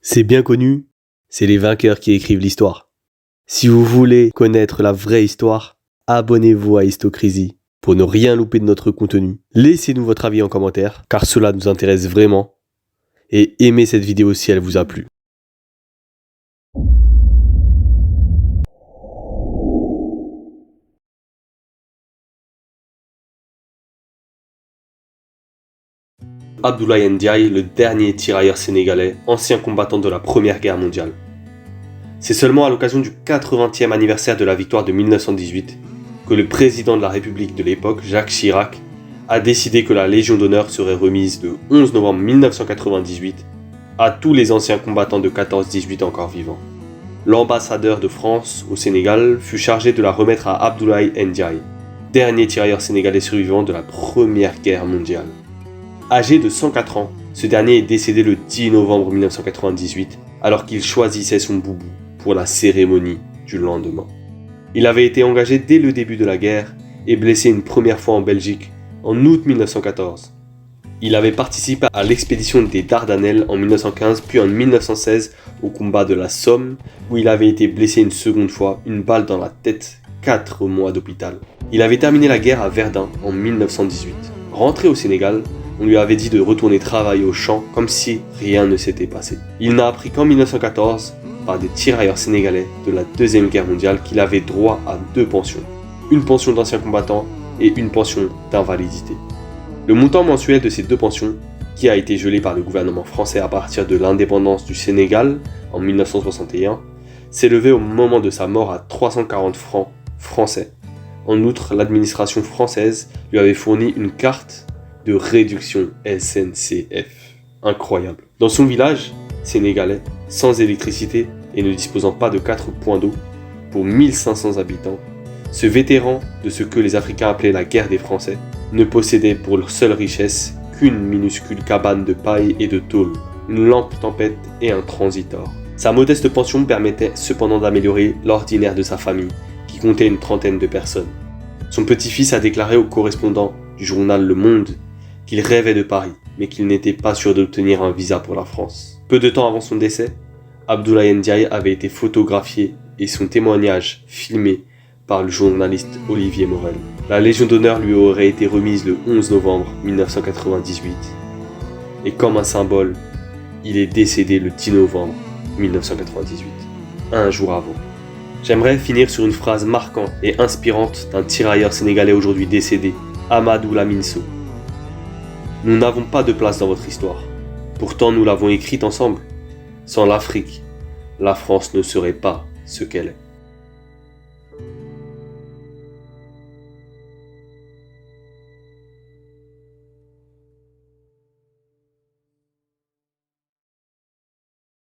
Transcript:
C'est bien connu, c'est les vainqueurs qui écrivent l'histoire. Si vous voulez connaître la vraie histoire, abonnez-vous à Histocrazy pour ne rien louper de notre contenu. Laissez-nous votre avis en commentaire, car cela nous intéresse vraiment. Et aimez cette vidéo si elle vous a plu. Abdoulaye Ndiaye, le dernier tirailleur sénégalais, ancien combattant de la Première Guerre mondiale. C'est seulement à l'occasion du 80e anniversaire de la victoire de 1918 que le président de la République de l'époque, Jacques Chirac, a décidé que la Légion d'honneur serait remise le 11 novembre 1998 à tous les anciens combattants de 14-18 encore vivants. L'ambassadeur de France au Sénégal fut chargé de la remettre à Abdoulaye Ndiaye, dernier tirailleur sénégalais survivant de la Première Guerre mondiale. Âgé de 104 ans, ce dernier est décédé le 10 novembre 1998 alors qu'il choisissait son boubou pour la cérémonie du lendemain. Il avait été engagé dès le début de la guerre et blessé une première fois en Belgique en août 1914. Il avait participé à l'expédition des Dardanelles en 1915 puis en 1916 au combat de la Somme où il avait été blessé une seconde fois, une balle dans la tête, 4 mois d'hôpital. Il avait terminé la guerre à Verdun en 1918. Rentré au Sénégal, on lui avait dit de retourner travailler au champ comme si rien ne s'était passé. Il n'a appris qu'en 1914, par des tirailleurs sénégalais de la Deuxième Guerre mondiale, qu'il avait droit à 2 pensions. Une pension d'ancien combattant et une pension d'invalidité. Le montant mensuel de ces 2 pensions, qui a été gelé par le gouvernement français à partir de l'indépendance du Sénégal en 1961, s'élevait au moment de sa mort à 340 francs français. En outre, l'administration française lui avait fourni une carte de réduction SNCF. Incroyable. Dans son village sénégalais, sans électricité et ne disposant pas de 4 points d'eau pour 1500 habitants, ce vétéran de ce que les Africains appelaient la guerre des Français ne possédait pour leur seule richesse qu'une minuscule cabane de paille et de tôle, une lampe tempête et un transitor. Sa modeste pension permettait cependant d'améliorer l'ordinaire de sa famille, qui comptait une trentaine de personnes. Son petit-fils a déclaré au correspondant du journal Le Monde qu'il rêvait de Paris, mais qu'il n'était pas sûr d'obtenir un visa pour la France. Peu de temps avant son décès, Abdoulaye Ndiaye avait été photographié et son témoignage filmé par le journaliste Olivier Morel. La Légion d'honneur lui aurait été remise le 11 novembre 1998. Et comme un symbole, il est décédé le 10 novembre 1998, un jour avant. J'aimerais finir sur une phrase marquante et inspirante d'un tirailleur sénégalais aujourd'hui décédé, Amadou Lamine Sow. Nous n'avons pas de place dans votre histoire. Pourtant, nous l'avons écrite ensemble. Sans l'Afrique, la France ne serait pas ce qu'elle est.